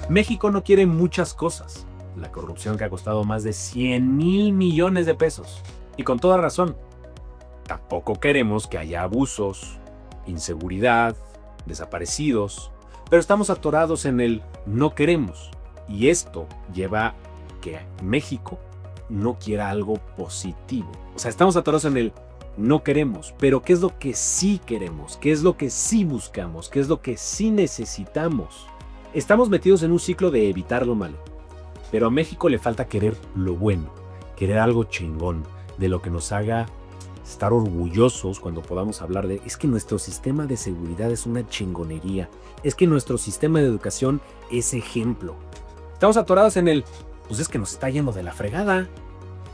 México no quiere muchas cosas. La corrupción que ha costado más de 100,000 millones de pesos. Y con toda razón. Tampoco queremos que haya abusos, inseguridad, desaparecidos. Pero estamos atorados en el no queremos. Y esto lleva a que México no quiera algo positivo. O sea, estamos atorados en el no queremos, pero ¿qué es lo que sí queremos? ¿Qué es lo que sí buscamos? ¿Qué es lo que sí necesitamos? Estamos metidos en un ciclo de evitar lo malo, pero a México le falta querer lo bueno, querer algo chingón, de lo que nos haga estar orgullosos cuando podamos hablar de es que nuestro sistema de seguridad es una chingonería, es que nuestro sistema de educación es ejemplo. Estamos atorados en el, pues es que nos está yendo de la fregada,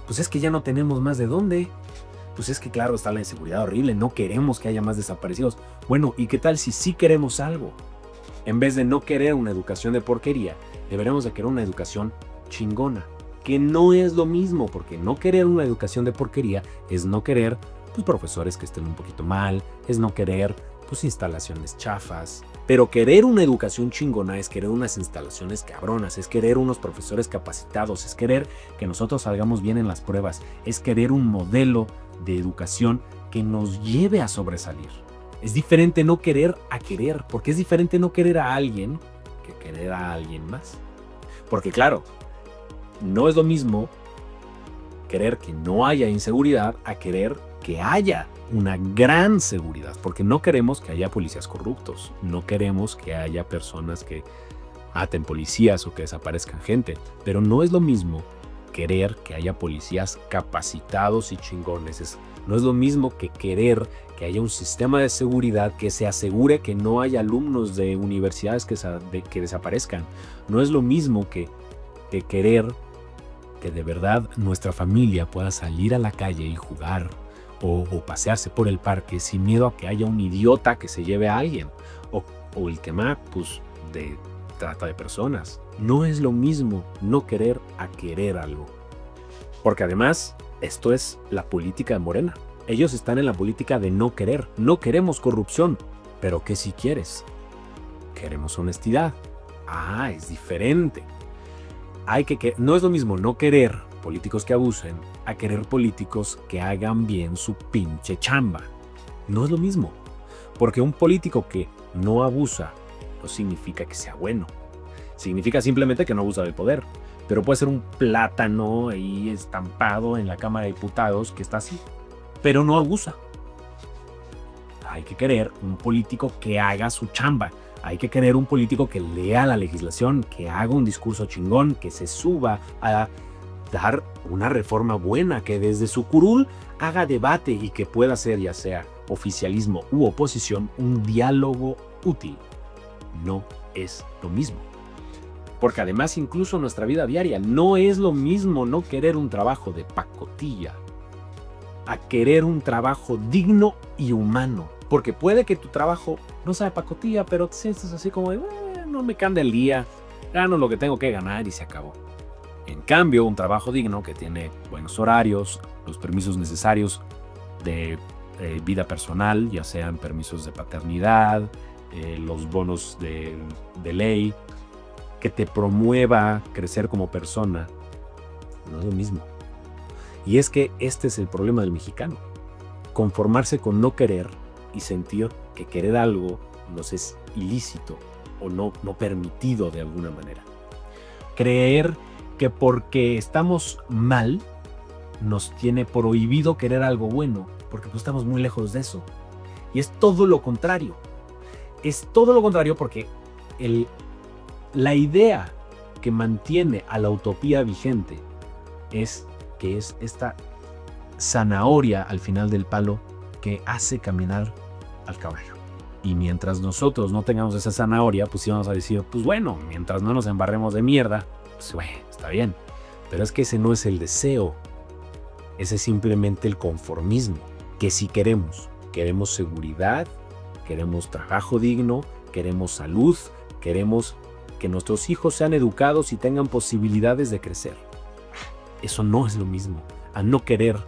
pues es que ya no tenemos más de dónde. Pues es que claro, está la inseguridad horrible, no queremos que haya más desaparecidos. Bueno, ¿y qué tal si sí queremos algo? En vez de no querer una educación de porquería, deberemos de querer una educación chingona. Que no es lo mismo, porque no querer una educación de porquería es no querer pues, profesores que estén un poquito mal, es no querer pues, instalaciones chafas. Pero querer una educación chingona es querer unas instalaciones cabronas, es querer unos profesores capacitados, es querer que nosotros salgamos bien en las pruebas, es querer un modelo de educación que nos lleve a sobresalir. Es diferente no querer a querer, porque es diferente no querer a alguien que querer a alguien más. Porque claro, no es lo mismo querer que no haya inseguridad a querer que haya una gran seguridad, porque no queremos que haya policías corruptos, no queremos que haya personas que aten policías o que desaparezcan gente, pero no es lo mismo querer que haya policías capacitados y chingones. No es lo mismo que querer que haya un sistema de seguridad que se asegure que no haya alumnos de universidades que desaparezcan. No es lo mismo que querer que de verdad nuestra familia pueda salir a la calle y jugar o pasearse por el parque sin miedo a que haya un idiota que se lleve a alguien o el tema pues, de trata de personas. No es lo mismo no querer a querer algo. Porque además, esto es la política de Morena. Ellos están en la política de no querer. No queremos corrupción. ¿Pero qué si quieres? Queremos honestidad. Ah, es diferente. No es lo mismo no querer políticos que abusen a querer políticos que hagan bien su pinche chamba. No es lo mismo. Porque un político que no abusa no significa que sea bueno. Significa simplemente que no abusa del poder. Pero puede ser un plátano ahí estampado en la Cámara de Diputados que está así. Pero no abusa. Hay que querer un político que haga su chamba. Hay que querer un político que lea la legislación, que haga un discurso chingón, que se suba a dar una reforma buena, que desde su curul haga debate y que pueda ser, ya sea oficialismo u oposición, un diálogo útil. No es lo mismo. Porque además incluso en nuestra vida diaria no es lo mismo no querer un trabajo de pacotilla a querer un trabajo digno y humano. Porque puede que tu trabajo no sea de pacotilla, pero te sientes así como de, no me cambia el día, gano lo que tengo que ganar y se acabó. En cambio, un trabajo digno que tiene buenos horarios, los permisos necesarios de vida personal, ya sean permisos de paternidad, los bonos de ley, que te promueva crecer como persona, no es lo mismo. Y es que este es el problema del mexicano. Conformarse con no querer y sentir que querer algo nos es ilícito o no permitido de alguna manera. Creer que porque estamos mal nos tiene prohibido querer algo bueno, porque pues estamos muy lejos de eso. Y es todo lo contrario. Es todo lo contrario porque la idea que mantiene a la utopía vigente es que es esta zanahoria al final del palo que hace caminar al caballo. Y mientras nosotros no tengamos esa zanahoria, pues íbamos a decir, pues bueno, mientras no nos embarremos de mierda, pues bueno, está bien. Pero es que ese no es el deseo. Ese es simplemente el conformismo. Que si queremos seguridad, queremos trabajo digno, queremos salud, queremos que nuestros hijos sean educados y tengan posibilidades de crecer. Eso no es lo mismo a no querer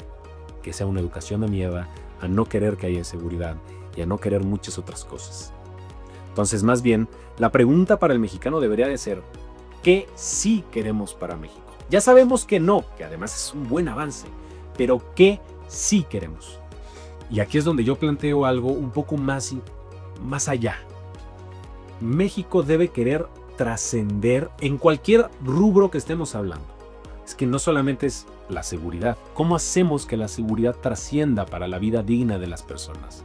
que sea una educación de mierda, a no querer que haya inseguridad y a no querer muchas otras cosas. Entonces, más bien, la pregunta para el mexicano debería de ser, ¿qué sí queremos para México? Ya sabemos que no, que además es un buen avance, pero ¿qué sí queremos? Y aquí es donde yo planteo algo un poco más allá. México debe querer trascender en cualquier rubro que estemos hablando. Es que no solamente es la seguridad. ¿Cómo hacemos que la seguridad trascienda para la vida digna de las personas?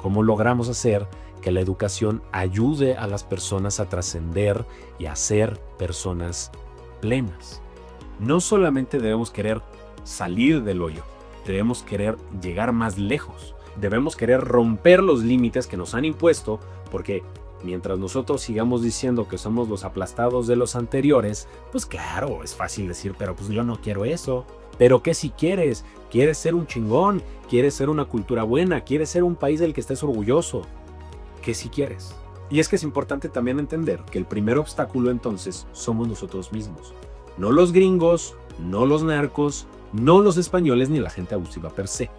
¿Cómo logramos hacer que la educación ayude a las personas a trascender y a ser personas plenas? No solamente debemos querer salir del hoyo, debemos querer llegar más lejos. Debemos querer romper los límites que nos han impuesto, porque mientras nosotros sigamos diciendo que somos los aplastados de los anteriores, pues claro, es fácil decir, pero pues yo no quiero eso. Pero ¿qué si quieres? ¿Quieres ser un chingón? ¿Quieres ser una cultura buena? ¿Quieres ser un país del que estés orgulloso? ¿Qué si quieres? Y es que es importante también entender que el primer obstáculo entonces somos nosotros mismos. No los gringos, no los narcos, no los españoles ni la gente abusiva per se.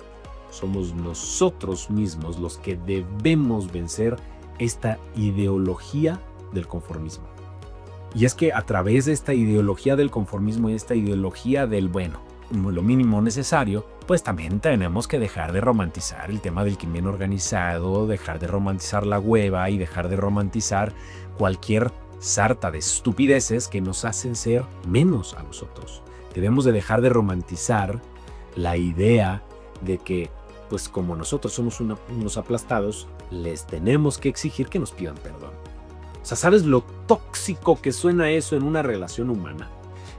Somos nosotros mismos los que debemos vencer esta ideología del conformismo. Y es que a través de esta ideología del conformismo y esta ideología del lo mínimo necesario, pues también tenemos que dejar de romantizar el tema del crimen organizado, dejar de romantizar la hueva y dejar de romantizar cualquier sarta de estupideces que nos hacen ser menos a nosotros. Debemos de dejar de romantizar la idea de que, pues como nosotros somos unos aplastados, les tenemos que exigir que nos pidan perdón. O sea, ¿sabes lo tóxico que suena eso en una relación humana?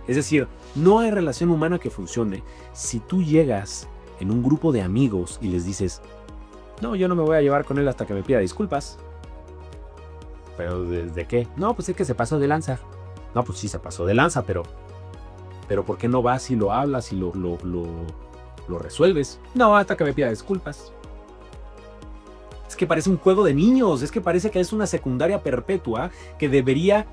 Es decir, no hay relación humana que funcione si tú llegas en un grupo de amigos y les dices, no, yo no me voy a llevar con él hasta que me pida disculpas. ¿Pero desde qué? No, pues es que se pasó de lanza. No, pues sí se pasó de lanza, pero ¿por qué no vas y lo hablas y lo resuelves? No, hasta que me pida disculpas. Es que parece un juego de niños, es que parece que es una secundaria perpetua que debería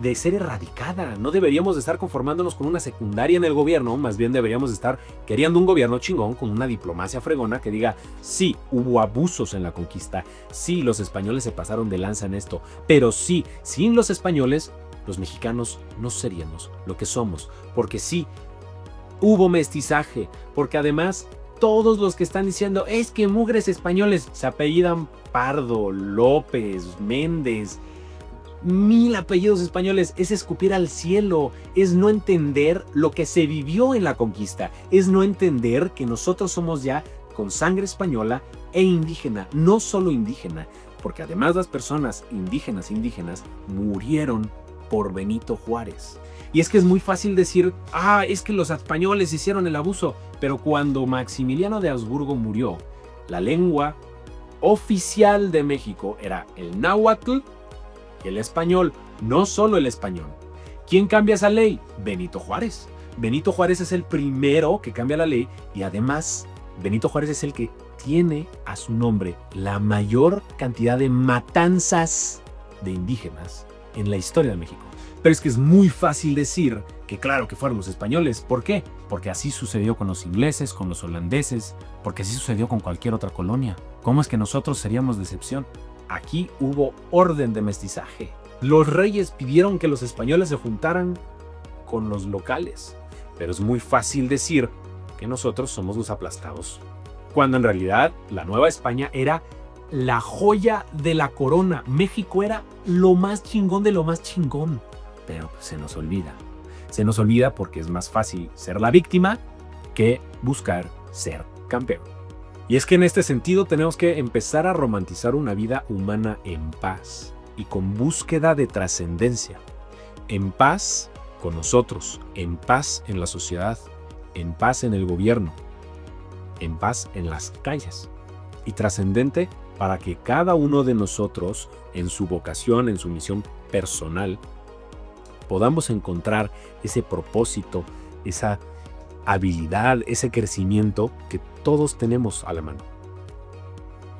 de ser erradicada. No deberíamos de estar conformándonos con una secundaria en el gobierno, más bien deberíamos de estar queriendo un gobierno chingón con una diplomacia fregona que diga, sí, hubo abusos en la conquista, sí, los españoles se pasaron de lanza en esto, pero sí, sin los españoles, los mexicanos no seríamos lo que somos, porque sí, hubo mestizaje, porque además todos los que están diciendo, es que mugres españoles, se apellidan Pardo, López, Méndez, 1000 apellidos españoles, es escupir al cielo, es no entender lo que se vivió en la conquista, es no entender que nosotros somos ya con sangre española e indígena, no solo indígena, porque además las personas indígenas murieron por Benito Juárez. Y es que es muy fácil decir, es que los españoles hicieron el abuso, pero cuando Maximiliano de Habsburgo murió, la lengua oficial de México era el náhuatl y el español, no solo el español. ¿Quién cambia esa ley? Benito Juárez. Benito Juárez es el primero que cambia la ley y además Benito Juárez es el que tiene a su nombre la mayor cantidad de matanzas de indígenas en la historia de México. Pero es que es muy fácil decir que claro que fueron los españoles. ¿Por qué? Porque así sucedió con los ingleses, con los holandeses, porque así sucedió con cualquier otra colonia. ¿Cómo es que nosotros seríamos de excepción? Aquí hubo orden de mestizaje. Los reyes pidieron que los españoles se juntaran con los locales. Pero es muy fácil decir que nosotros somos los aplastados, cuando en realidad la Nueva España era la joya de la corona. México era lo más chingón de lo más chingón. Pero pues, se nos olvida. Se nos olvida porque es más fácil ser la víctima que buscar ser campeón. Y es que en este sentido tenemos que empezar a romantizar una vida humana en paz y con búsqueda de trascendencia. En paz con nosotros, en paz en la sociedad, en paz en el gobierno, en paz en las calles. Y trascendente para que cada uno de nosotros, en su vocación, en su misión personal, podamos encontrar ese propósito, esa habilidad, ese crecimiento que todos tenemos a la mano.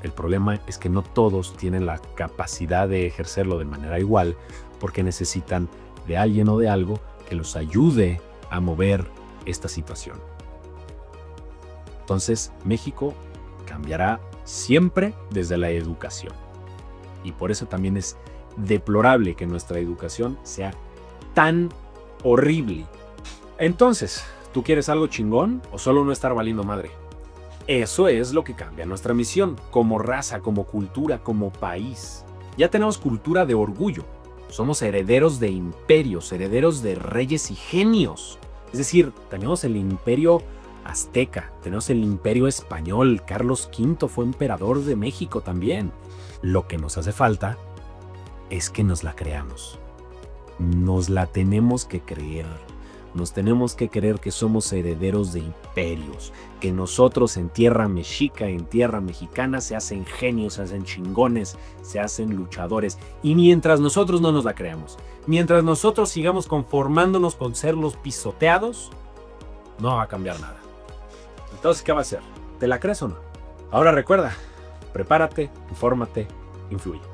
El problema es que no todos tienen la capacidad de ejercerlo de manera igual porque necesitan de alguien o de algo que los ayude a mover esta situación. Entonces, México cambiará siempre desde la educación. Y por eso también es deplorable que nuestra educación sea tan horrible. Entonces, ¿tú quieres algo chingón o solo no estar valiendo madre? Eso es lo que cambia nuestra misión, como raza, como cultura, como país. Ya tenemos cultura de orgullo. Somos herederos de imperios, herederos de reyes y genios. Es decir, tenemos el imperio azteca, tenemos el imperio español. Carlos V fue emperador de México también. Lo que nos hace falta es que nos la creamos. Nos la tenemos que creer. Nos tenemos que creer que somos herederos de imperios, que nosotros en tierra mexica, en tierra mexicana, se hacen genios, se hacen chingones, se hacen luchadores. Y mientras nosotros no nos la creamos, mientras nosotros sigamos conformándonos con ser los pisoteados, no va a cambiar nada. Entonces, ¿qué va a hacer? ¿Te la crees o no? Ahora recuerda, prepárate, infórmate, influye.